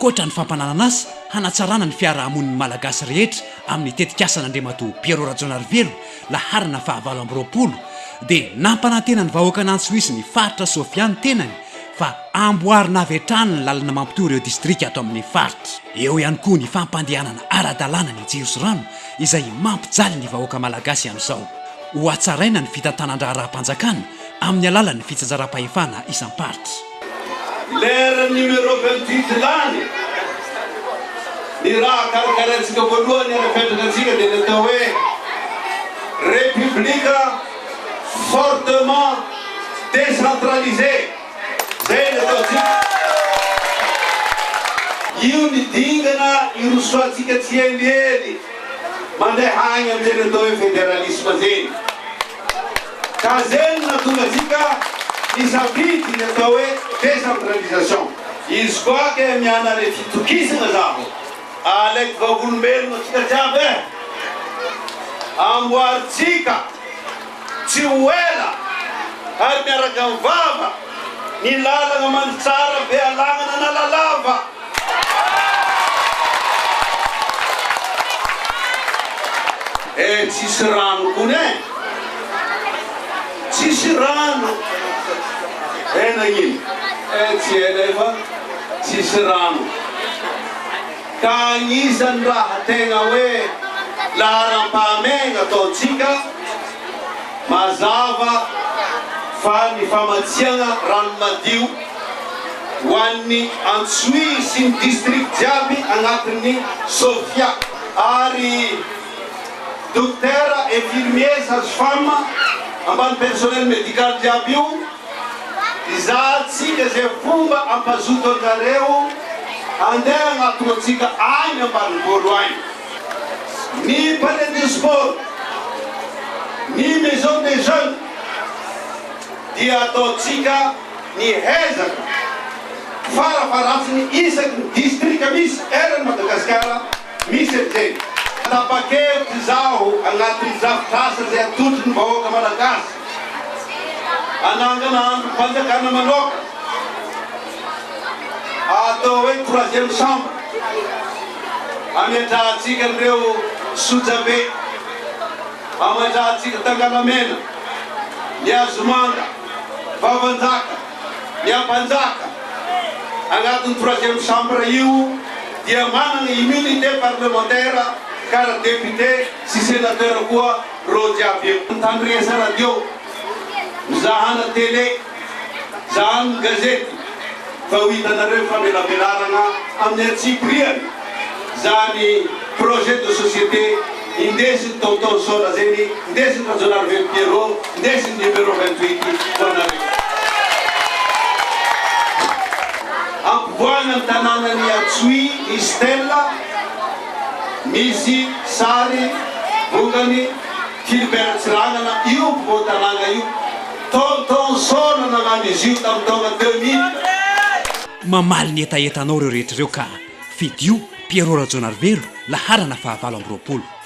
ankoatra ny fampananana azy hanatsarana ny fiarahamoniny malagasy rehetra amin'ny tetik'asan'Andriamatoa Piero Rajonarivelo laharana fahavalo amby roapolo dia nampanantena ny vahoaka n'Antsohisy ny faritra Sofiany tenany fa amboarina avetrana ny lalana mampitohy ireo distrika ato amin'ny faritra. Eo ihany koa ny fampandehanana ara-dalàna ny jiro sy rano izay mampijaly ny vahoaka malagasy amin'izao. Ho atsaraina ny fitantanan-draha raha-mpanjakana amin'ny alalan'ny fitsanjaram-pahefana isam-paritra. Lera numéro 28 lany ny raha karakaraintsika voalohany arapetrakatsika dia ny atao hoe république fortement décentralisée. Zay ny ataotsika. Io ny dingana irosoantsika tsy helihely mandeha hagny amin'izay atao hoe fédéralisme zeny. Ka zeny natonga atsika isafidy ny atao hoe décentralisation. Izy koa ke miana le fitokisana zaho alaiky vaolombelona atsika jiaby amboaritsika tsy ho ela ary miaraka amin'ny vava ny lalana many tsara be alagnana na lalava. Tsisy rano kone tsisy rano nagnino tsy ela efa tsisy rano. Ka agnisan'ny raha tegna hoe laharam-pahamegna ataotsika mazava fa ny famatsiagna rano madio ho an'ny Antsohihy sy ny district jiaby agnatin'ny Sofia. Ary docteur infirmier sage-femme ambany personnel médical jiaby io izahatsika zay fomba ampazoto anareo andeha agnatona atsika agny ambany volo agny. Ny palais de sport, ny maison des jeunes dia ataotsika ny hezaka farafaratsiny isaky ny distrika misy erany Madagasikara misy amin'izay. Tapa-kevitra zaho agnatin'ny zafitrasa zay atotry ny vahoaka malagasy anangana andro mpanjakana manoka atao hoe troisième chambre ametrahatsika an'ireo Sojabe, ametrahatsika Tangalamena, ny Azomanga, Vavanjaka, ny Ampanjaka. Agnatin'ny troisième chambre io dia manana immunité parlementaire kara député sy sénateur koa ro jiaby eo. Mitandresa radio, mizahana télé, mizahana gazety fa ho hitanareo famelabelarana amin'ny atsipiriany zany projet de société indesiny tonton Sona zeny indesiny Rajonarivelo Piero indesiny numéro 28 ho anareo. Ampivoana ny tanànan'ny Antsohihy ny stella misy sary vongany Philibert Tsirangana io mpivoan-tanàna io tonton Sona nagnano izy io tamin'ny taona 2000. Mamaly ny etaetanao ireo rehetra ireo ka fidio Piero Rajonarivelo laharana fahavalo amby roapolo.